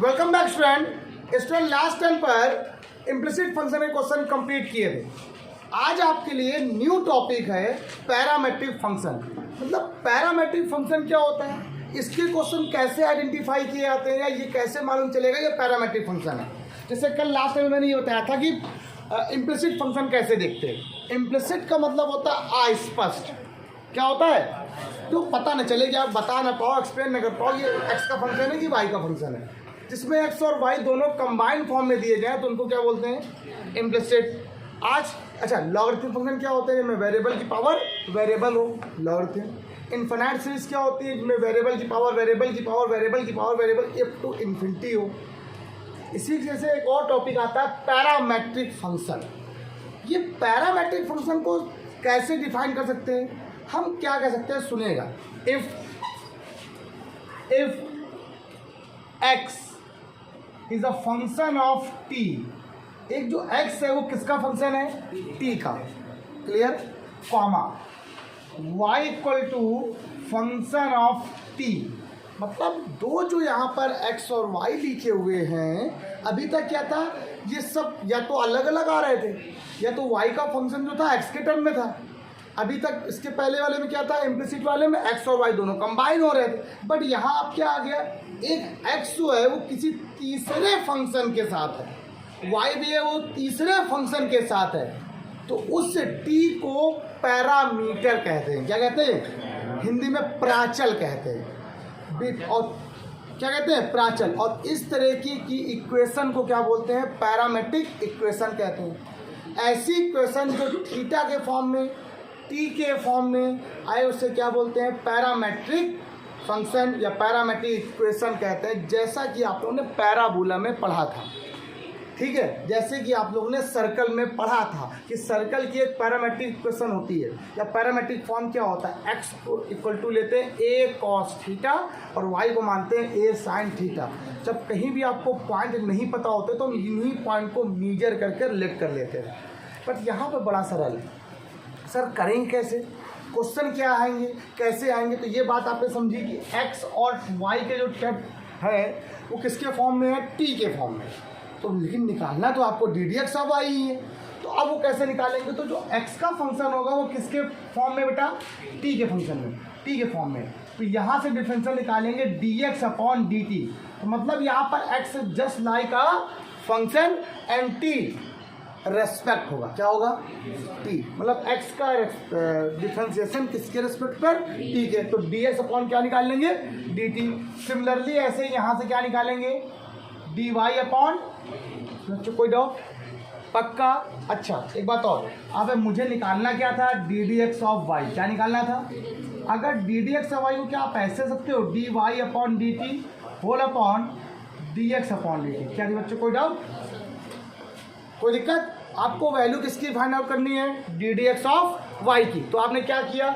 Welcome back student last time पर implicit function के question complete किए थे। आज आपके लिए न्यू टॉपिक है पैरामेट्रिक फंक्शन। मतलब पैरामेट्रिक फंक्शन क्या होता है, इसके क्वेश्चन कैसे आइडेंटिफाई किए जाते हैं, या ये कैसे मालूम चलेगा ये पैरामेट्रिक फंक्शन है। जैसे कल लास्ट टाइम मैंने ये बताया था कि इम्प्लिसिट फंक्शन कैसे देखते हैं। इम्प्लिसिट का मतलब होता है अस्पष्ट। क्या होता है तो पता न चले कि आप बता ना पाओ, एक्सप्लेन न कर पाओ ये एक्स का फंक्शन है कि वाई का फंक्शन है। जिसमें एक्स और वाई दोनों कंबाइंड फॉर्म में दिए जाए तो उनको क्या बोलते हैं, इम्प्लिसिट। आज अच्छा लॉगरिथम फंक्शन क्या होते हैं, जिनमें वेरिएबल की पावर वेरिएबल हो, लॉगरिथम। इनफिनाइट सीरीज क्या होती है, जिनमें वेरिएबल की पावर वेरिएबल की पावर वेरिएबल की power variable up to infinity हो। इसी जैसे एक और टॉपिक आता है पैरामेट्रिक फंक्शन। ये पैरामेट्रिक फंक्शन को कैसे डिफाइन कर सकते हैं, हम क्या कह सकते हैं सुनेगा। If x is a function of t, एक जो x है वो किसका फंक्शन है, t का, clear, comma y equal to function of t। मतलब दो जो यहाँ पर x और y लिखे हुए हैं, अभी तक क्या था, ये सब या तो अलग अलग आ रहे थे, या तो y का फंक्शन जो था x के टर्म में था। अभी तक इसके पहले वाले में क्या था, इम्प्लिसिट वाले में x और y दोनों कंबाइन हो रहे थे। बट यहाँ अब क्या आ गया, एक x जो है वो किसी तीसरे फंक्शन के साथ है, y भी है वो तीसरे फंक्शन के साथ है। तो उस t को पैरामीटर कहते हैं। क्या कहते हैं, हिंदी में प्राचल कहते हैं। और क्या कहते हैं, प्राचल। और इस तरह की इक्वेशन को क्या बोलते हैं, पैरामेट्रिक इक्वेशन कहते हैं। ऐसी इक्वेशन जो थीटा के फॉर्म में, टी के फॉर्म में आए उसे क्या बोलते हैं, पैरामेट्रिक फंक्शन या पैरामेट्रिक इक्वेशन कहते हैं। जैसा कि आप लोगों ने पैराबोला में पढ़ा था, ठीक है, जैसे कि आप लोगों ने सर्कल में पढ़ा था कि सर्कल की एक पैरामेट्रिक इक्वेशन होती है, या पैरामेट्रिक फॉर्म क्या होता है, एक्स को इक्वल टू लेते हैं ए कॉस थीटा और वाई को मानते हैं ए साइन थीटा। जब कहीं भी आपको पॉइंट नहीं पता होते तो इन्हीं पॉइंट को मीजर करके रिलेट कर लेते हैं। बट यहाँ पर बड़ा सरल है, सर करेंगे कैसे, क्वेश्चन क्या आएंगे, कैसे आएंगे। तो ये बात आपने समझी कि x और y के जो टेप है वो किसके फॉर्म में है, t के फॉर्म में। तो लेकिन निकालना तो आपको D d x of why he है। तो अब वो कैसे निकालेंगे, तो जो x का फंक्शन होगा वो किसके फॉर्म में बेटा, t के फंक्शन में, t के फॉर्म में। तो यहाँ से डिफरेंशियल निकालेंगे dx अपॉन dt। तो मतलब यहाँ पर x just like a function and t respect होगा, क्या होगा, t। मतलब x का डिफरेंशिएशन किसके रेस्पेक्ट पर, t के। तो dx अपॉन क्या निकाल लेंगे, dt। सिमिलरली ऐसे ही यहाँ से क्या निकालेंगे, dy अपॉन, कोई डाउट, पक्का। अच्छा एक बात और, अब मुझे निकालना क्या था, d d x of y. क्या निकालना था, अगर d d x of y को क्या आप ऐसे सकते हो, d y upon d t whole upon d x upon d t. क्या बच्चों कोई डाउट, कोई दिक्कत। आपको वैल्यू किसकी फाइंड आउट करनी है, d d x of y की। तो आपने क्या किया,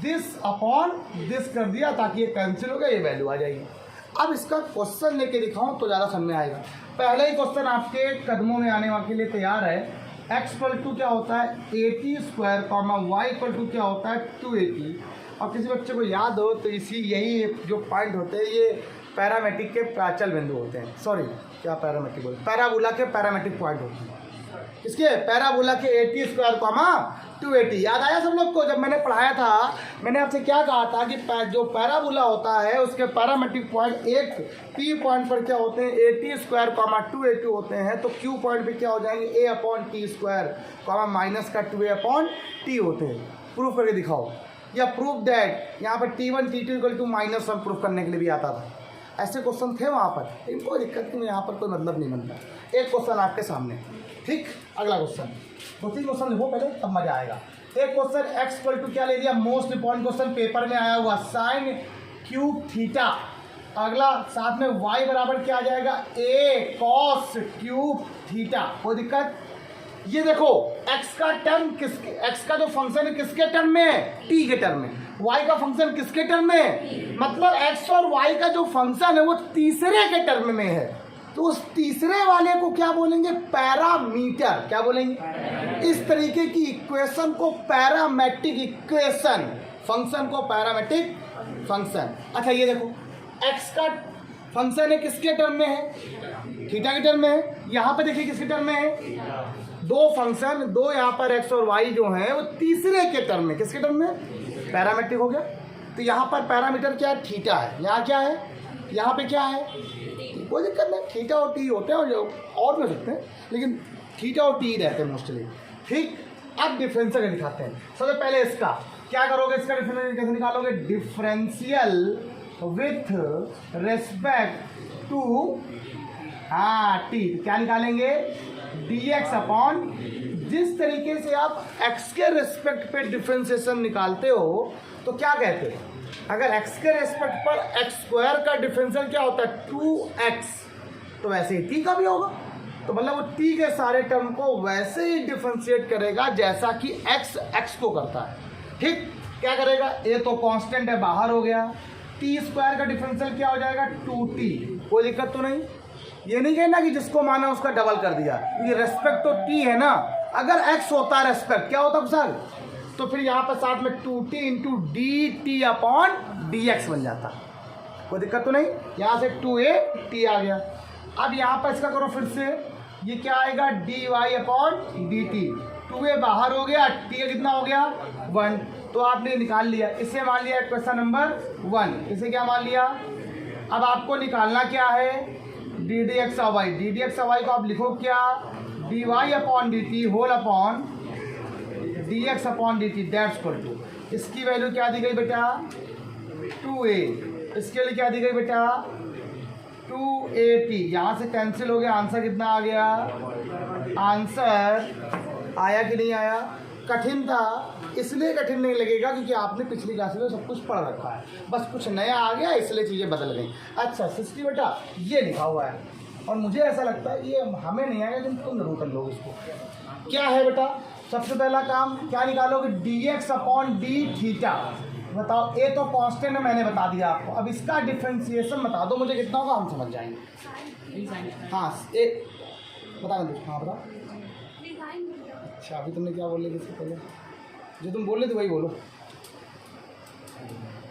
दिस अपॉन दिस कर दिया ताकि ये कैंसिल हो गया, ये वैल्यू आ जाएगी। अब इसका क्वेश्चन लेके दिखाऊं तो ज़्यादा समझ में आएगा। पहले ही क्वेश्चन आपके कदमों में आने के लिए तैयार है। x इक्वल टू क्या होता है, a t square comma y equal to क्या होता है, 280। और किसी बच्चे को याद हो तो यही जो पॉइंट होते हैं ये पैरामेट्रिक के प्राचल बिंदु होते हैं। सॉरी क्या पैरामेट्रिक बोलते, पैराबोला के पैरामेट्रिक पॉइंट होते हैं। इसके पैराबोला के 80 स्क्वायर कॉमा 280। याद आया सब लोग को, जब मैंने पढ़ाया था मैंने आपसे क्या कहा था कि जो पैराबोला होता है उसके पैरामेट्रिक पॉइंट एक पी पॉइंट पर क्या होते हैं, 80 स्क्वायर कॉमा 280 होते हैं। तो क्यू पॉइंट पे क्या हो जाएंगे, a upon t square comma minus का 2a अपॉन टी होते हैं। प्रूफ करके दिखाओ, या प्रूफ दैट, यहाँ पर T1 T2 equal to -1 proof करने के लिए भी आता था। ऐसे क्वेश्चन थे वहाँ पर, लेकिन कोई दिक्कत नहीं, यहाँ पर कोई मतलब नहीं बनता। एक क्वेश्चन आपके सामने, ठीक। अगला क्वेश्चन, 2-3 क्वेश्चन लिखो पहले तब मजा आएगा। एक क्वेश्चन x इक्वल टू क्या ले लिया, मोस्ट इंपॉर्टेंट क्वेश्चन पेपर में आया हुआ, साइन क्यूब थीटा। अगला साथ में y बराबर क्या आ जाएगा, a कॉस क्यूब थीटा। कोई दिक्कत। ये देखो x का टर्म किसके, x का जो फंक्शन है किसके टर्म में है, t के टर्म में। y का फंक्शन किसके टर्म में, मतलब x और y का जो फंक्शन है वो तीसरे के टर्म में है। तो उस तीसरे वाले को क्या बोलेंगे, पैरामीटर। क्या बोलेंगे, इस तरीके की इक्वेशन को पैरामेट्रिक इक्वेशन, फंक्शन को पैरामेट्रिक फंक्शन। अच्छा ये देखो x का फंक्शन है किसके टर्म में है, थीटा के टर्म में है। यहाँ पे देखिए किसके टर्म में है, दो फंक्शन, दो यहाँ पर एक्स और वाई जो है वो तीसरे के टर्म में, किसके टर्म में, पैरामीट्रिक हो गया। तो यहाँ पर पैरामीटर क्या है, थीटा है। यहाँ क्या है, यहाँ पे क्या है, कोई दिक्कत नहीं, थीटा और टी होते हैं और भी हो सकते हैं, लेकिन थीटा और टी रहते हैं मोस्टली। ठीक, अब डिफरेंशियल दिखाते हैं। सबसे पहले इसका क्या करोगे, इसका डिफरेंशियल कैसे निकालोगे, differential with respect to t, क्या निकालेंगे, dx अपॉन, जिस तरीके से आप x के रेस्पेक्ट पे डिफरेंशिएशन निकालते हो तो क्या कहते हैं, अगर x के रेस्पेक्ट पर x स्क्वायर का डिफरेंशियल क्या होता है 2x, तो वैसे ही t का भी होगा। तो मतलब वो t के सारे टर्म को वैसे ही डिफरेंशिएट करेगा जैसा कि x को करता है। ठीक, क्या करेगा, ये तो कांस्टेंट है, बाहर हो गया, टी स्क्वायर का डिफरेंशियल क्या हो जाएगा 2t, कोई दिक्कत तो नहीं। ये नहीं कहना कि जिसको माना उसका डबल कर दिया, क्योंकि रेस्पेक्ट तो टी है ना, अगर x होता है रेस्पेक्ट क्या होता सर, तो फिर यहाँ पर साथ में 2t into D T upon d x बन जाता, कोई दिक्कत तो नहीं। यहाँ से 2a t आ गया। अब यहाँ पर इसका करो फिर से, ये क्या आएगा, dy upon d T, 2a बाहर हो गया, t कितना हो गया 1, तो आपने निकाल लिया। इसे मान लिया क्वेश्चन नंबर 1, इसे क्या मान लिया। अब आपको निकालना क्या है, d d x y, d d x y को आप लिखो क्या, d y upon d t whole upon d x upon d t, that's equal to, इसकी वैल्यू क्या दी गई बेटा 2a, इसके लिए क्या दी गई बेटा 2at, यहाँ से कैंसिल हो गया, आंसर कितना आ गया, आंसर आया कि नहीं आया। कठिन था, इसलिए कठिन नहीं लगेगा क्योंकि आपने पिछली क्लास में सब कुछ पढ़ रखा है, बस कुछ नया आ गया इसलिए चीज़ें बदल गई। अच्छा 60 बेटा ये लिखा हुआ है, और मुझे ऐसा लगता है ये हमें नहीं आएगा, लेकिन तुम जरूर कर लोगे इसको। क्या है बेटा, सबसे पहला काम क्या निकालोगे, D x upon D theta, बताओ, ए तो कांस्टेंट है मैंने बता दिया आपको, अब इसका डिफ्रेंसिएशन बता दो मुझे कितना होगा, हम समझ जाएंगे। हाँ ए बता दो, हाँ बता। अच्छा अभी तुमने क्या बोल रहे इससे पहले, जो तुम बोल रहे थे वही बोलो।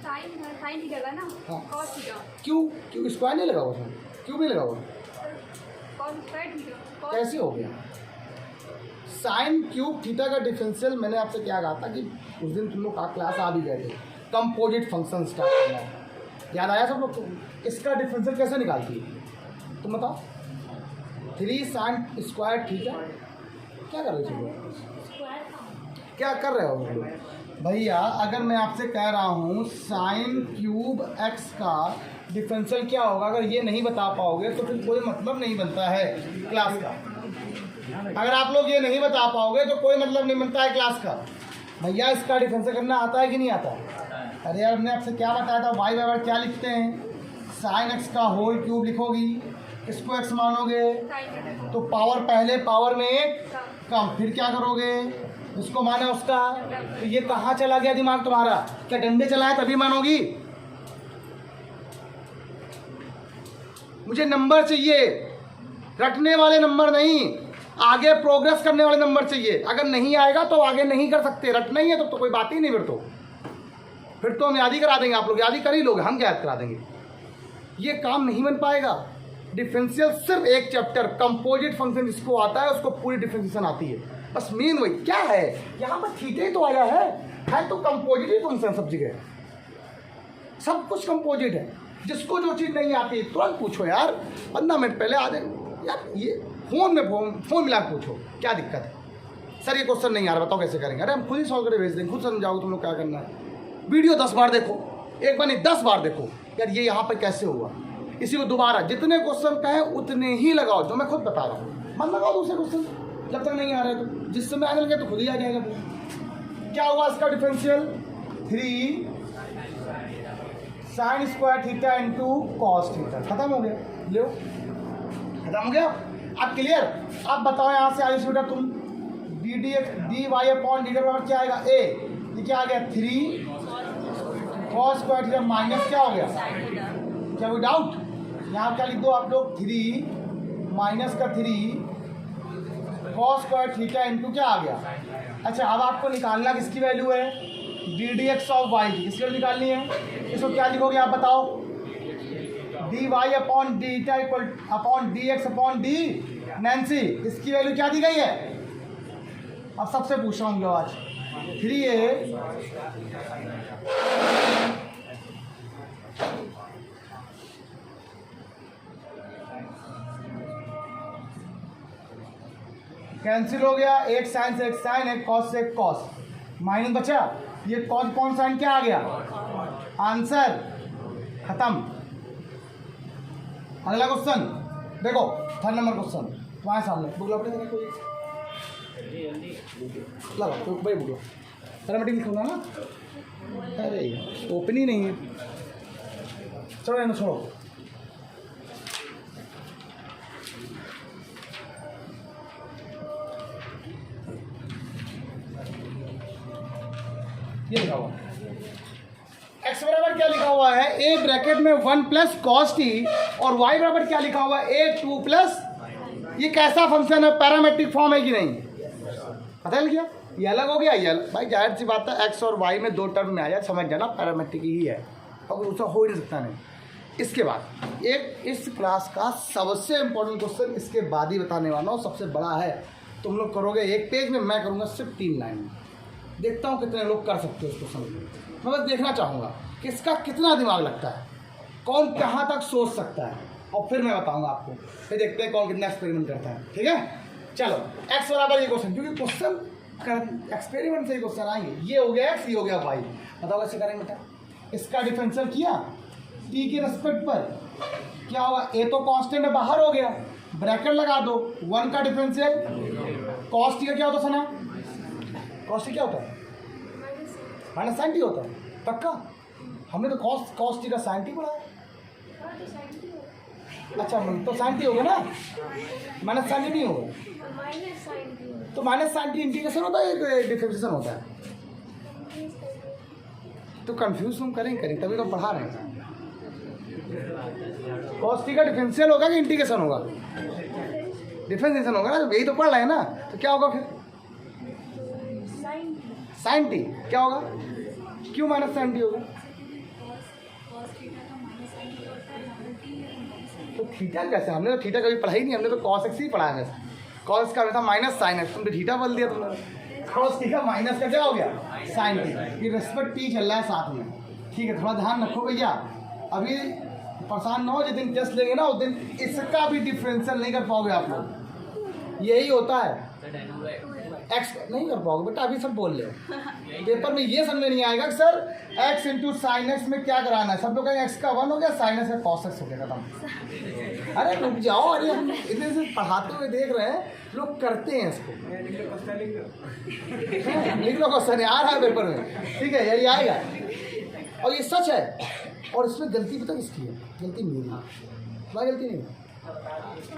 साइन थीटा का ना, cos थीटा, क्यों स्क्वायर नहीं लगा हुआ उसमें, क्यों नहीं लगा हुआ, cos स्क्वायर थीटा, कैसे हो गया, साइन क्यूब थीटा का डिफरेंशियल। मैंने आपसे क्या कहा था कि उस दिन तुम लोग का क्लास आ भी गए थे, कंपोजिट फंक्शन स्टार्ट करना है, याद आया सब लोग को। इसका डिफरेंशियल कैसे निकालती है तुम बताओ, 3 साइन स्क्वायर थीटा, क्या कर रहे हो, क्या कर रहे हो भैया। अगर मैं आपसे कह रहा हूँ साइन क्यूब एक्स का डिफरेंशियल क्या होगा, अगर ये नहीं बता पाओगे तो फिर कोई मतलब नहीं बनता है क्लास का। अगर आप लोग ये नहीं बता पाओगे तो कोई मतलब नहीं बनता है क्लास का। भैया इसका डिफरेंशियल करना आता है कि नहीं आता, अरे यार हमने आपसे क्या बताया था, वाई बराबर क्या लिखते हैं, साइन एक्स का होल क्यूब लिखोगी, इसको एक्स मानोगे तो पावर पहले पावर में एक कम, फिर क्या करोगे, इसको माना उसका, तो ये कहाँ चला गया दिमाग तुम्हारा, क्या डंडे चलाए तभी मानोगी, मुझे नंबर चाहिए, रटने वाले नंबर नहीं, आगे प्रोग्रेस करने वाले नंबर चाहिए। अगर नहीं आएगा तो आगे नहीं कर सकते, रटना ही है तो कोई बात ही नहीं, फिर तो हम याद ही करा देंगे, आप लोग याद ही कर ही लोगे, हम क्या याद करा देंगे, ये काम नहीं बन पाएगा। डिफरेंशियल सिर्फ एक चैप्टर कंपोजिट फंक्शन जिसको आता है उसको पूरी डिफरेंशिएशन आती है, बस मेन वही क्या है, यहाँ पर थीटा ही तो आया है तो कंपोजिट ही फंक्शन सब जगह, सब कुछ कंपोजिट है। जिसको जो चीज़ नहीं आती तुरंत पूछो यार, 15 मिनट पहले आ जाए यार, ये फोन मिला पूछो क्या दिक्कत है, सर ये क्वेश्चन नहीं आ रहा बताओ कैसे करेंगे, अरे हम खुद ही सॉल्व करके भेज देंगे, खुद समझाओगे तुम लोग क्या करना है। वीडियो 10 बार देखो, एक बार नहीं 10 बार देखो यार ये यहाँ पर कैसे हुआ, इसी को दोबारा जितने क्वेश्चन कहें उतने ही लगाओ, जो मैं खुद बता रहा हूँ, मन लगाओ दूसरे क्वेश्चन, जब तक नहीं आ रहा है तो जिस समय आने लगे तो खुद ही आ जाएगा। क्या हुआ इसका differential, 3 sine square theta into cos theta, खत्म हो गया, लो खत्म हो गया। अब क्लियर, अब बताओ यहाँ से आयुष बेटा तुम, d d x d y upon d बराबर क्या आएगा, ए, ये क्या आ गया 3 कॉस स्क्वायर थीटा माइनस क्या हो गया, क्या कोई डाउट, यहाँ क्या लिख दो आप लोग, 3 माइनस का 3 कॉस स्क्वायर थीटा इंटू क्या आ गया। अच्छा अब आपको निकालना किसकी वैल्यू है, d d x of y की, किसकी वैल्यू निकालनी है, इसको क्या लिखोगे आप बताओ, d y upon d eta equal upon d x upon d नैन्सी, इसकी वैल्यू क्या दी गई है? अब सबसे पूछ रहा हूँ आज 3a कैंसिल हो गया, एक साइन से एक साइन, एक कॉस से एक कॉस, माइनस बचा, ये कॉस कौन साइन क्या आ गया? आंसर खत्म। अगला क्वेश्चन देखो, 3rd नंबर क्वेश्चन तुम्हारे सामने, बुक लो अपने कोई लगा तो भाई बुक लो, पैरामेट्रिक लिखूंगा ना, अरे ओपन ही नहीं है, चलो इन्हें छोड़ो। ये लिखा हुआ x बराबर क्या लिखा हुआ है? a ब्रैकेट में 1 प्लस कॉस टी, और y बराबर क्या लिखा हुआ है? a 2 प्लस, ये कैसा फंक्शन है? पैरामेट्रिक फॉर्म है कि नहीं? पता है क्या? ये अलग हो गया, ये अलग। भाई जाहिर सी बात है x और y में 2 टर्म में आ जाए, समझ जाना पैरामेट्रिक ही है, और उसका हो ही नहीं सकता नहीं। इसके बाद एक इस क्लास का सबसे इम्पोर्टेंट क्वेश्चन इसके बाद ही बताने वाला हूँ, सबसे बड़ा है, तुम लोग करोगे 1 पेज में, मैं करूँगा सिर्फ 3 लाइन में। देखता हूँ कितने लोग कर सकते हो इसको समझ। मैं बस देखना चाहूँगा कि इसका कितना दिमाग लगता है, कौन कहाँ तक सोच सकता है, और फिर मैं बताऊँगा आपको, फिर देखते हैं कौन कितना एक्सपेरिमेंट करता है। ठीक है, चलो x बराबर ये क्वेश्चन, क्योंकि क्वेश्चन एक्सपेरिमेंट से ही क्वेश्चन आएंगे। ये हो गया x, ये हो गया y, बताओ कैसे करेंगे बेटा? इसका डिफरेंशियल किया t के रेस्पेक्ट पर, क्या होगा? a तो कांस्टेंट है, बाहर हो गया, ब्रैकेट लगा दो, 1 का डिफरेंशियल cos t का क्या होता है ना? cos t क्या होता है? माइनस साइन टी होता है, पक्का? हमने तो cos टी का साइन टी पढ़ा है। अच्छा, तो साइन टी होगा ना, माइनस साइन टी नहीं होगा। तो माइनस साइन टी इंटीग्रेशन होता है, डिफरेंशिएशन होता है। तो कंफ्यूज हम करेंगे तभी तो पढ़ा रहे हैं। cos टी का डिफरेंशियल होगा कि इंटीग्रेशन होगा? डिफरेंशिएशन होगा ना, यही तो पढ़ रहे हैं ना। तो क्या होगा फिर? साइन टी क्या होगा? क्यों माइनस साइन टी होगा? तो थीटा कैसे? हमने तो थीटा कभी पढ़ा ही नहीं, हमने तो कॉस एक्स ही पढ़ा है। कॉस का हमेशा माइनस साइन एक्स, तुमने थीटा बोल दिया तुमने। कॉस टी का माइनस का क्या हो गया? Sine t. ये रेस्पेक्ट टी चल रहा है साथ में, ठीक है? थोड़ा ध्यान रखो भैया, अभी परेशान ना हो, जिस दिन टेस्ट लेंगे ना उस दिन इसका भी डिफरेंशियल नहीं कर पाओगे आप लोग। यही होता है, एक्स नहीं कर पाओगे बेटा, अभी सब बोल रहे हो। पेपर में ये समझ नहीं आएगा कि sir x into sine x में क्या कराना है। सब लोग कहेंगे एक्स का 1 हो गया, साइन एक्स का कॉस एक्स हो गया, खत्म। अरे रुक जाओ, अरे हम इतने से पढ़ाते हुए देख रहे हैं, लोग करते हैं इसको। लिख लो क्वेश्चन, आ रहा है पेपर में, ठीक है, यही आएगा। और ये सच है, और इसमें गलती पता किसकी है? गलती मेरी, तुम्हारी गलती नहीं।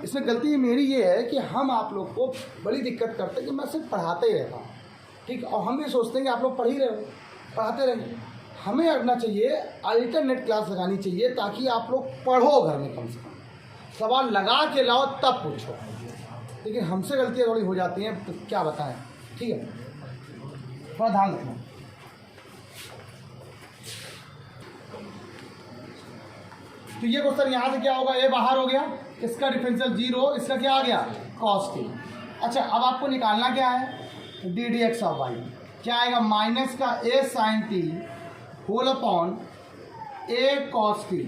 इसमें गलती मेरी ये है कि हम आप लोग को बड़ी दिक्कत करते हैं कि मैं सिर्फ पढ़ाते ही रहता हूँ, ठीक है? और हम भी सोचते हैं कि आप लोग पढ़ ही रहे हो, पढ़ाते रहेंगे। हमें करना चाहिए, अल्टरनेट क्लास लगानी चाहिए, ताकि आप लोग पढ़ो घर में, कम से कम सवाल लगा के लाओ तब पूछो। लेकिन हमसे गलतियाँ थोड़ी हो जाती हैं, तो क्या बताएं, ठीक है? थोड़ा ध्यान रखना। तो ये क्वेश्चन यहाँ से क्या होगा? ए बाहर हो गया, इसका डिफरेंशियल 0, इसका क्या आ गया? cos t। अच्छा, अब आपको निकालना क्या है? D d x of y क्या आएगा? माइनस का a sine t whole upon a cos t।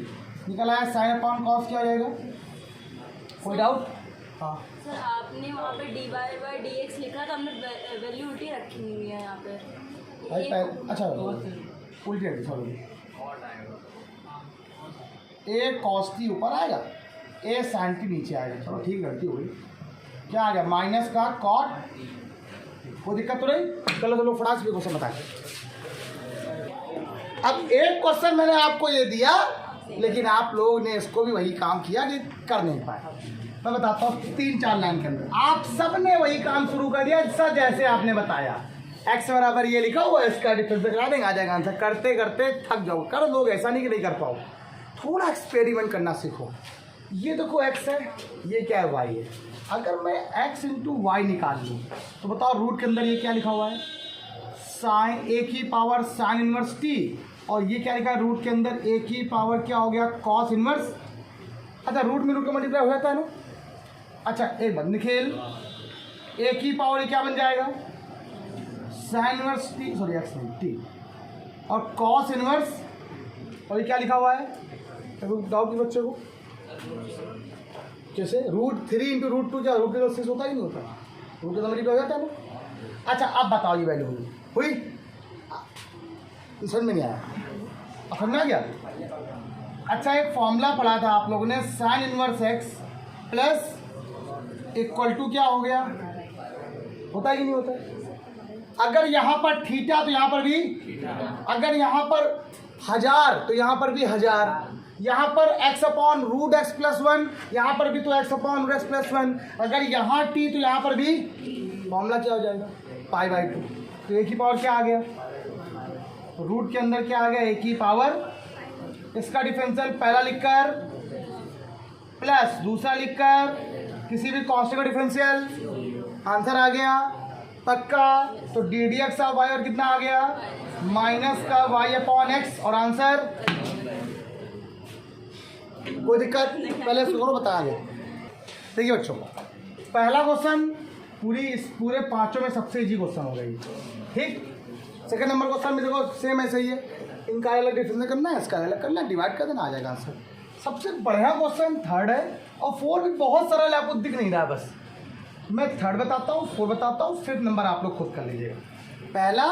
निकला है साइन अपॉन कॉस, क्या आ जाएगा? कोई डाउट? हाँ सर, आपने वहाँ पे d y by d x लिखा था, हमने वैल्यू उल्टी रखी हुई है यहाँ पे। अच्छा उल्टी रखी, सॉरी। ए कॉस टी ऊपर आएगा, ए साइन टी नीचे आएगा। चलो ठीक, गलती हो गई। क्या आ गया? माइनस का कॉट। कोई दिक्कत तो नहीं? चलो चलो फटाक से क्वेश्चन बताएं। अब एक क्वेश्चन मैंने आपको ये दिया, लेकिन आप लोगों ने इसको भी वही काम किया कि कर नहीं पाए। मैं बताता हूँ 3-4 लाइन के अंदर आप सब ने वही काम शुरू कर दिया सर, जैसे आपने बताया। एक्स बराबर ये लिखा हुआ है, इसका डिफरेंस करा देंगे, आ जाएगा आंसर। करते करते थक जाओ, कर लोग, ऐसा नहीं कि नहीं कर पाओ। थोड़ा एक्सपेरिमेंट करना सीखो। ये देखो एक्स है, ये क्या है? वाई है। अगर मैं एक्स इंटू वाई निकाल लूँ तो बताओ रूट के अंदर ये क्या लिखा हुआ है? साइन, ए की पावर साइन इनवर्स टी, और ये क्या लिखा है रूट के अंदर? ए की पावर क्या हो गया? कॉस इनवर्स अच्छा रूट में रूट का मल्टीप्लाई हो जाता है ना। अच्छा एक बात निखिल, ए की पावर ए क्या बन जाएगा, sine inverse T, sorry x नहीं टी, और कॉस इनवर्स, और ये क्या लिखा हुआ है, डाउट की बच्चे को कैसे, √3 इंटू √2, क्या रूट के 6 होता ही नहीं होता, रूट का मल्टीप्लाई हो जाता है ना। अच्छा अब बताओ ये वैल्यू हुई समझ में नहीं आया, अब समझ में आ गया। अच्छा एक फॉर्मूला पढ़ा था आप लोगों ने, sine inverse x plus equal to क्या हो गया, होता ही नहीं होता। अगर यहाँ पर थीटा तो यहाँ पर भी, अगर यहाँ पर 1000 तो यहाँ पर भी 1000, यहाँ पर x अपॉन √x + 1, यहाँ पर भी तो x अपॉन √x + 1, अगर यहाँ t तो यहाँ पर भी फॉर्मूला क्या हो जाएगा, π/2। तो एक ही पावर क्या आ गया, रूट के अंदर क्या आ गया, एक ही पावर, इसका डिफरेंशियल पहला लिखकर प्लस दूसरा लिखकर किसी भी कांस्टेंट का डिफरेंशियल, आंसर आ गया पक्का। तो ddx ऑफ y और कितना आ गया, माइनस का y/x, और आंसर कोई दिक्कत, पहले इसको करो बता आगे। देखिए बच्चों पहला क्वेश्चन इस पूरे पांचों में सबसे इजी क्वेश्चन हो गई, ठीक। सेकंड नंबर क्वेश्चन में देखो सेम ऐसे ही है, इनका अलग डिफरेंस करना है, इसका अलग करना है, डिवाइड कर देना, आ जाएगा आंसर। सबसे बढ़िया क्वेश्चन थर्ड है, और फोर भी बहुत सरल है, आपको दिख नहीं रहा है, बस मैं थर्ड बताता हूँ, फोर बताता हूँ, फिफ्थ नंबर आप लोग खुद कर लीजिएगा, पहला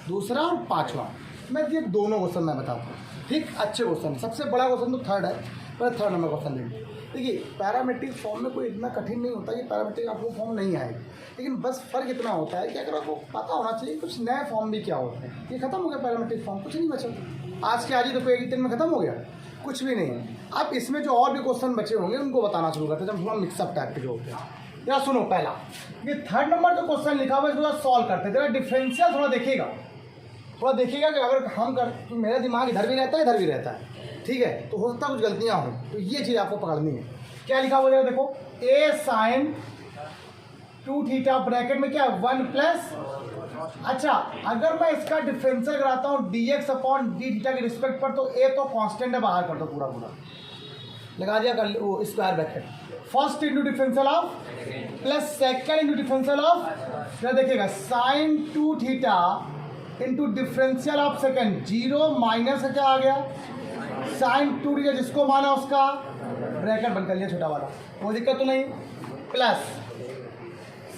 दूसरा और पाँचवा, मैं ये दोनों क्वेश्चन मैं बताता हूँ, ठीक। अच्छे क्वेश्चन है, सबसे बड़ा क्वेश्चन तो थर्ड है, पर थर्ड नंबर क्वेश्चन देखिए। देखिए पैरामेट्रिक फॉर्म में कोई इतना कठिन नहीं होता कि पैरामेट्रिक आपको फॉर्म नहीं आएगा, लेकिन बस फर्क इतना होता है कि अगर आपको पता होना चाहिए कुछ नए फॉर्म भी क्या होते हैं। ये खत्म हो गया पैरामेट्रिक फॉर्म, कुछ नहीं बचा, आज के आज ही तो 1 दिन में खत्म हो गया, कुछ भी नहीं है। अब इसमें जो और भी क्वेश्चन बचे होंगे उनको बताना शुरू करते हैं, जब थोड़ा मिक्सअप टाइप के जो होते हैं। या सुनो पहला ये थर्ड नंबर जो क्वेश्चन लिखा हुआ है इसको सॉल्व करते हैं, जरा डिफरेंशियल थोड़ा देखिएगा कि अगर हम कर तो मेरा दिमाग इधर भी रहता है इधर भी रहता है, ठीक है, तो हो सकता है कुछ गलतियाँ हों, तो ये चीज़ आपको पकड़नी है। क्या लिखा हुआ है देखो, a sin 2θ ब्रैकेट में क्या 1 प्लस, अच्छा अगर मैं इसका डिफरेंशियल कराता हूँ dx अपॉन dθ के रिस्पेक्ट पर, तो a तो कांस्टेंट है, बाहर कर दो पूरा लगा दिया, कर वो square bracket, first into differential of plus second into differential of, क्या देखिएगा sin 2θ into differential of second, 0 minus का क्या आ गया sin 2θ, जिसको माना उसका ब्रैकेट बंद कर लिया छोटा वाला, कोई दिक्कत तो नहीं, प्लस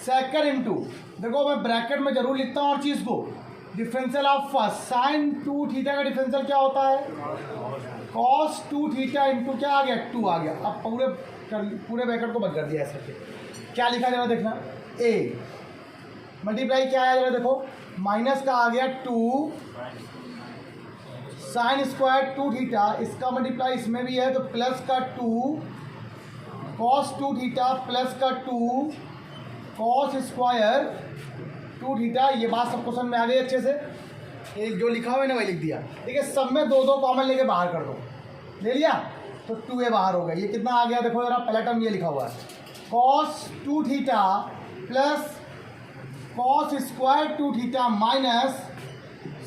सेकेंड इंटू, देखो मैं ब्रैकेट में जरूर लिखता हूँ और चीज़ को, डिफरेंशियल ऑफ फर्स्ट sin 2θ का डिफरेंशियल क्या होता है, cos 2θ इंटू क्या आ गया 2 आ गया। अब पूरे ब्रैकेट को बंद कर दिया ऐसे, क्या लिखा जरा देखना, a मल्टीप्लाई क्या आया जरा देखो, माइनस का आ गया 2 साइन स्क्वायर 2θ, इसका मल्टीप्लाई इसमें भी है तो प्लस का 2 cos 2θ प्लस का 2 cos स्क्वायर 2θ। ये बात सबको समझ में आ गई अच्छे से, एक जो लिखा हुआ है ना वही लिख दिया, ठीक है। सब में 2 कॉमन लेके बाहर कर दो, ले लिया तो 2a बाहर हो गया। ये कितना आ गया देखो जरा, पहला टर्म ये लिखा हुआ है cos 2θ plus cos square 2θ minus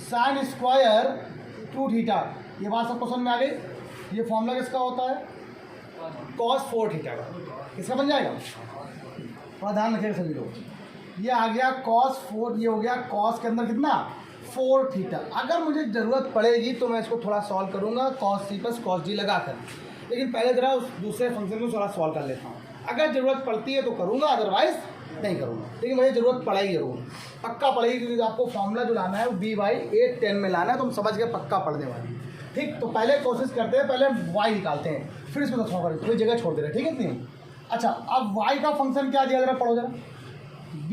sine square 2θ। ये बात सबको समझ में आ गई। ये फॉर्मूला किसका होता है, cos 4θ का, किसका बन जाएगा, थोड़ा ध्यान रखिएगा सभी लोग। ये आ गया cos 4, ये हो गया cos के अंदर कितना 4θ। अगर मुझे ज़रूरत पड़ेगी तो मैं इसको थोड़ा सॉल्व करूँगा cos c plus cos d लगा कर, लेकिन पहले ज़रा उस दूसरे फंक्शन को थोड़ा सॉल्व कर लेता हूँ। अगर ज़रूरत पड़ती है तो करूँगा, अदरवाइज नहीं करूँगा, लेकिन मुझे ज़रूरत पड़ेगी जरूर, पक्का पड़ेगी, क्योंकि आपको फॉर्मूला जो लाना है वो b/8 में लाना है, तो हम समझ के पक्का पढ़ने वाले, ठीक। तो पहले कोशिश करते हैं, पहले y निकालते हैं, फिर इसको सॉल्व करें, कोई जगह छोड़ दे रहे, ठीक है इतनी। अच्छा अब y का फंक्शन क्या दिया जरा पढ़ो जरा, b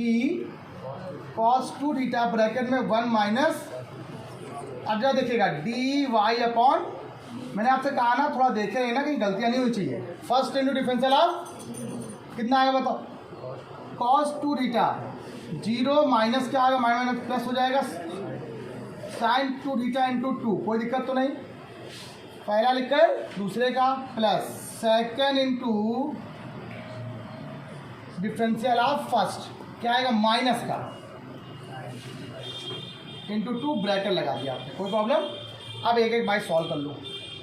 cos 2θ ब्रैकेट में 1 माइनस, अब जरा देखिएगा dy अपॉन, मैंने आपसे कहा ना थोड़ा देखे नहीं ना, कहीं गलतियाँ नहीं हुई चाहिए। फर्स्ट इंटू डिफरेंशियल ऑफ कितना आएगा बताओ, cos 2θ, 0 माइनस क्या आएगा, माइनस प्लस हो जाएगा sin 2θ इंटू 2, कोई दिक्कत तो नहीं, पहला लिखकर दूसरे का plus, second into differential of first क्या आएगा माइनस का इंटू 2 ब्रैकेट लगा दिया आपने, कोई प्रॉब्लम। अब एक एक बाई सॉल्व कर लो,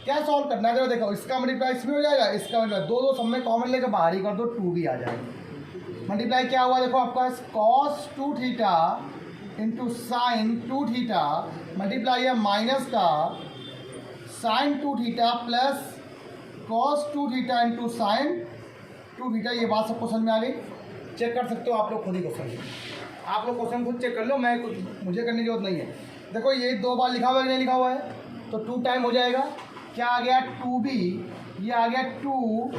क्या सॉल्व करना है, देखो इसका मल्टीप्लाई इसमें हो जाएगा, इसका मल्टीप्लाई दो सब में कॉमन लेकर बाहर ही कर दो, 2 भी आ जाएगा। मल्टीप्लाई क्या हुआ देखो आपका cos 2 theta into sine 2 theta multiply है माइनस का sine 2 theta plus cos 2 theta into sine 2 theta. ये बात सबको समझ में आ गई? चेक कर सकते हो आप लोग खुद ही क्वेश्चन, आप लोग क्वेश्चन खुद चेक कर लो, मैं कुछ मुझे करने की जरूरत नहीं है। देखो ये 2 बार लिखा हुआ है कि नहीं लिखा हुआ है, तो 2 टाइम हो जाएगा, क्या आ गया 2b, ये आ गया 2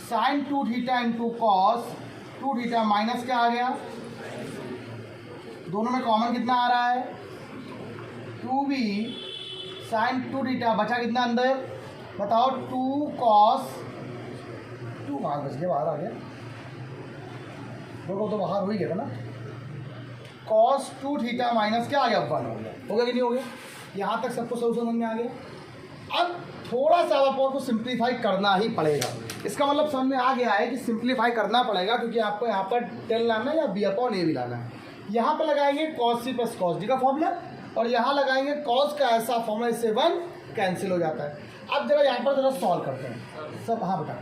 sine 2 theta into cos 2 theta minus क्या आ गया, दोनों में कॉमन कितना आ रहा है 2b साइन 2 थीटा, बचा कितना अंदर बताओ 2 कॉस 2 कहाँ बच गया, बाहर आ गया, देखो तो बाहर हो ही गया था ना, cos 2 थीटा माइनस क्या आ गया 1 हो गया कि नहीं हो गया? यहाँ तक सबको सोल्यूशन समझ में आ गया। अब थोड़ा सा आप को सिंप्लीफाई करना ही पड़ेगा, इसका मतलब समझ में आ गया है कि सिंप्लीफाई करना पड़ेगा, क्योंकि आपको यहाँ पर 10 लाना है या b/a भी लाना है। यहाँ पर लगाएंगे cos c plus cos d का फॉर्मूला, और यहाँ लगाएंगे cos का ऐसा फॉर्मूला, इससे 1 कैंसिल हो जाता है। अब जरा यहाँ पर जरा सॉल्व करते हैं सब। हाँ बेटा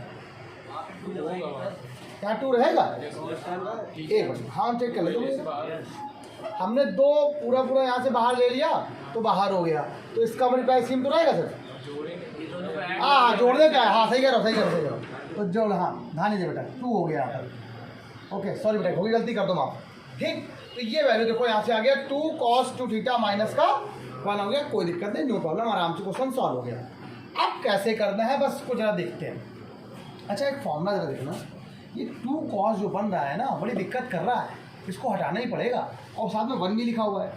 क्या 2 रहेगा, एक मिनट, हाँ चेक कर लो, हमने 2 पूरा यहाँ से बाहर ले लिया तो बाहर हो गया, तो इसका मल्टीप्लाई सेम तो रहेगा सर, हाँ जोड़ने का है, हाँ सही कह रहा हो, तो जोड़, हाँ ध्यान दे बेटा 2 हो गया यहाँ पर, ओके सॉरी बेटा होगी गलती कर दो माफ, ठीक। तो ये वैल्यू देखो यहाँ से आ गया 2 cos 2 थीटा माइनस का 1 हो गया, कोई दिक्कत नहीं, नो प्रॉब्लम, आराम से क्वेश्चन सॉल्व हो गया। अब कैसे करना है बस इसको जरा देखते हैं। अच्छा एक फॉर्मूला जरा देखना, ये 2 cos जो बन रहा है ना बड़ी दिक्कत कर रहा है, इसको हटाना ही पड़ेगा, और साथ में 1 भी लिखा हुआ है,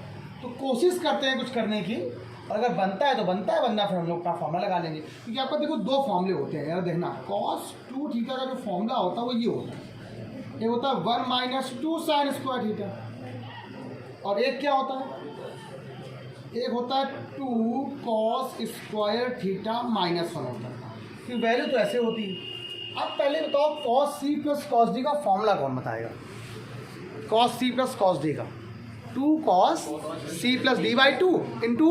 तो कोशिश करते हैं कुछ करने की, और अगर बनता है तो बनता है, वरना फिर हम लोग अपना फॉर्मूला लगा लेंगे, क्योंकि आपको देखो 2 फॉर्मूले होते हैं यार, देखना cos 2 थीटा का जो फॉर्मूला होता है वो ये होता है, एक होता है 1 माइनस 2 साइन स्क्वायर थीटा, और एक क्या होता है, एक होता है 2 cos स्क्वायर थीटा माइनस 1 होता है, फिर वैल्यू तो ऐसे होती है। अब पहले बताओ cos c plus cos d का फॉर्मूला कौन बताएगा, cos c plus cos d का 2 cos c plus d/2 into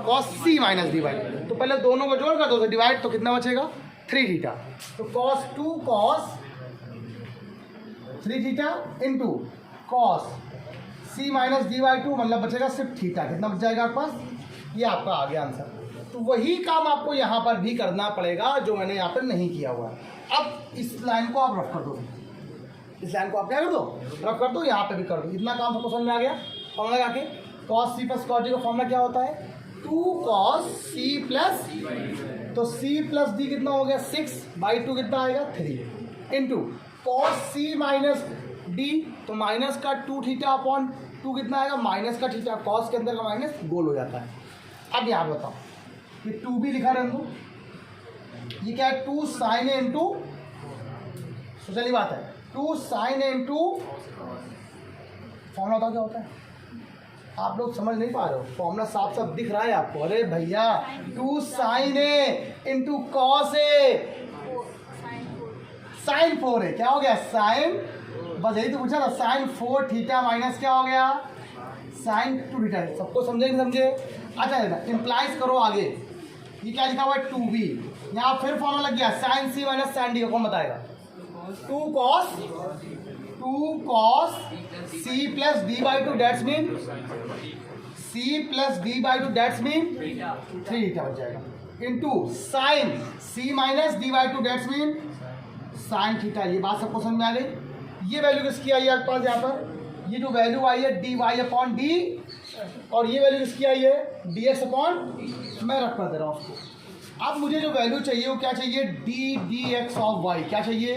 cos c minus d/2, तो पहले दोनों को जोड़ कर दो, तो डिवाइड तो कितना बचेगा 3 थीटा, तो cos 2 cos 3 theta into cos c minus d/2 मतलब बचेगा सिर्फ थीटा, कितना बच जाएगा आपके पास, ये आपका आ गया आंसर। तो वही काम आपको यहाँ पर भी करना पड़ेगा जो मैंने यहाँ पर नहीं किया हुआ है। अब इस लाइन को आप रफ कर दो, इस लाइन को आप क्या कर दो रफ कर दो, यहाँ पे भी कर दो, इतना काम सबको समझ में आ गया। फॉर्मूला लगा के cos c plus cos d का फॉर्मूला क्या होता है 2 cos c प्लस, तो c प्लस d कितना हो गया 6/2 कितना आएगा 3 into cos c minus d, तो माइनस का 2 थीटा अपॉन 2 कितना आएगा माइनस का थीटा, cos के अंदर का माइनस गोल हो जाता है। अब यहाँ बताओ ये 2 भी लिखा रहने दो, ये क्या है 2 sin a इंटू, तो चलिए बात है 2 sin a इंटू, फॉर्मूला बताओ क्या होता है, आप लोग समझ नहीं पा रहे हो, फॉर्मूला साफ साफ दिख रहा है आपको, अरे भैया 2 sin a into cos a sin 4a, क्या हो गया sin, बस यही तो पूछा था, sin 4 थीटा माइनस क्या हो गया sin 2 थीटा, सबको समझे नहीं समझे? अच्छा इम्प्लाइज करो आगे, ये क्या लिखा हुआ है 2b, यहाँ फिर फॉर्मूला लग गया sin c minus sin d का, कौन बताएगा 2 cos c plus d/2 that's mean c plus d/2 that's mean 3 theta बच जाएगा, into sin c minus d/2 that's mean sin theta. ये बात सबको समझ में आ गई। ये वैल्यू किसकी आई है आपके पास, यहाँ पर ये जो वैल्यू आई है dy/d, और ये वैल्यू किसकी आई है dx/, मैं रख कर दे रहा हूँ उसको। अब मुझे जो वैल्यू चाहिए वो क्या चाहिए dx ऑफ y, क्या चाहिए,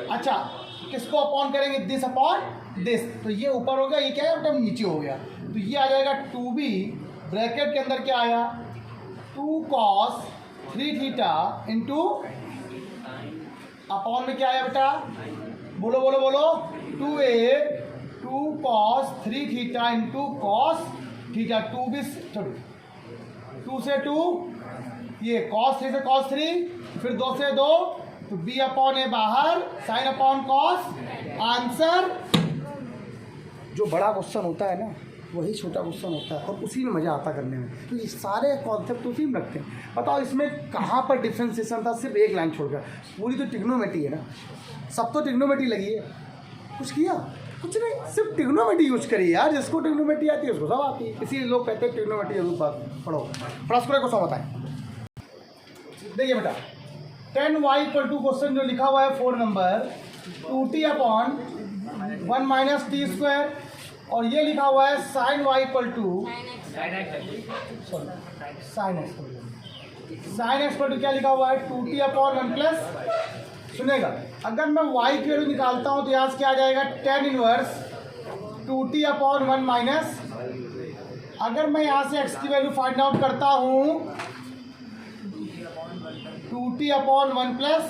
अच्छा किसको अपॉन करेंगे दिस अपॉन दिस, तो ये ऊपर हो गया, ये क्या है मतलब नीचे हो गया, तो ये आ जाएगा 2b ब्रैकेट के अंदर क्या आया 2 cos 3 थीटा इंटू अपॉन में क्या आया बेटा, बोलो बोलो बोलो 2a 2 cos 3 theta into cos theta, 2b 2 से 2, ये cos 3 से cos 3, फिर 2 से 2, तो b अपॉन ए बाहर, साइन अपॉन कॉस, आंसर। जो बड़ा क्वेश्चन होता है ना वही छोटा क्वेश्चन होता है और उसी में मज़ा आता करने में, क्योंकि सारे कॉन्सेप्ट उसी में रखते हैं। बताओ इसमें कहाँ पर डिफ्रेंसिएशन था, सिर्फ एक लाइन छोड़कर। पूरी तो ट्रिग्नोमेट्री है ना, सब तो ट्रिग्नोमेट्री लगी है। कुछ किया? कुछ नहीं, सिर्फ ट्रिग्नोमेट्री यूज करिए यार। जिसको ट्रिग्नोमेट्री आती है उसको सब आती है, इसीलिए लोग कहते हैं ट्रिग्नोमेट्री जरूर पढ़ो। परस्पर क्वेश्चन बताएं। देखिए बेटा, 10y = क्वेश्चन जो लिखा हुआ है 4 number 2t upon 1 minus T square, और ये लिखा हुआ है sin y = sin x = क्या लिखा हुआ है 2t अपॉन 1 प्लस। सुनेगा, अगर मैं y की वैल्यू निकालता हूँ तो यहाँ से क्या आ जाएगा tan inverse 2t upon 1 minus. अगर मैं यहाँ से x की वैल्यू फाइंड आउट करता हूँ 2t अपॉन 1 प्लस।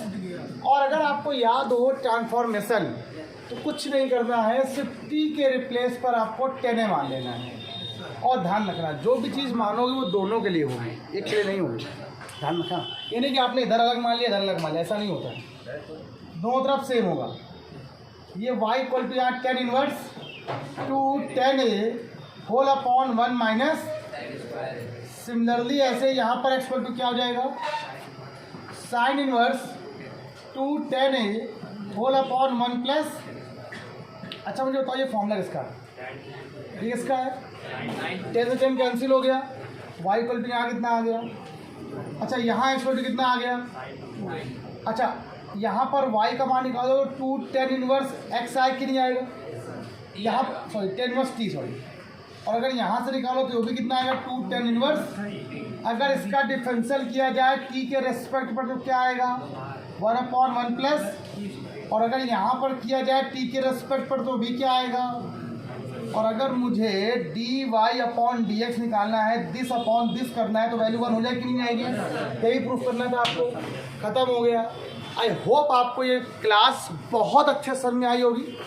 और अगर आपको याद हो ट्रांसफॉर्मेशन, तो कुछ नहीं करना है, सिर्फ t के रिप्लेस पर आपको 10a मान लेना है। और ध्यान रखना, जो भी चीज़ मानोगे वो दोनों के लिए होगी, एक के लिए नहीं होगी। ध्यान रखना, ये नहीं कि आपने इधर अलग मान लिया इधर अलग मान लिया, ऐसा नहीं होता है, दोनों तरफ सेम होगा। ये y = यहाँ tan inverse 2 whole upon 1 minus. Similarly ऐसे यहाँ पर x = क्या हो जाएगा sine inverse 2 whole upon 1 plus. अच्छा मुझे बताओ ये फॉर्मूला किसका है? ये किसका है? 10 से 10 कैंसिल हो गया, y = यहाँ कितना आ गया? अच्छा यहाँ x = कितना आ गया? अच्छा यहाँ पर y का मान निकालो 2 tan इनवर्स x आए कि नहीं आएगा? यहाँ sorry tan inverse t sorry, और अगर यहाँ से निकालो तो वो भी कितना आएगा 2 tan इनवर्स। अगर इसका डिफरेंशियल किया जाए t के रेस्पेक्ट पर तो क्या आएगा 1/1 प्लस। और अगर यहाँ पर किया जाए t के रेस्पेक्ट पर तो भी क्या आएगा। और अगर मुझे dy/dx निकालना है, दिस अपॉन दिस करना है, तो वैल्यू 1 हो जाए कि नहीं आएगी? यही प्रूफ करना था आपको, ख़त्म हो गया। आई होप आपको ये क्लास बहुत अच्छे समझ में आई होगी।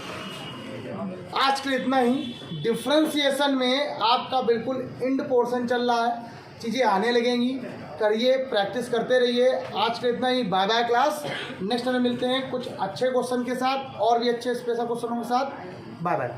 आज के लिए इतना ही। डिफ्रेंसिएशन में आपका बिल्कुल एंड पोर्शन चल रहा है, चीज़ें आने लगेंगी, करिए, प्रैक्टिस करते रहिए। आज के लिए इतना ही, बाय बाय क्लास। नेक्स्ट में मिलते हैं कुछ अच्छे क्वेश्चन के साथ और भी अच्छे स्पेशल क्वेश्चनों के साथ। Bye bye.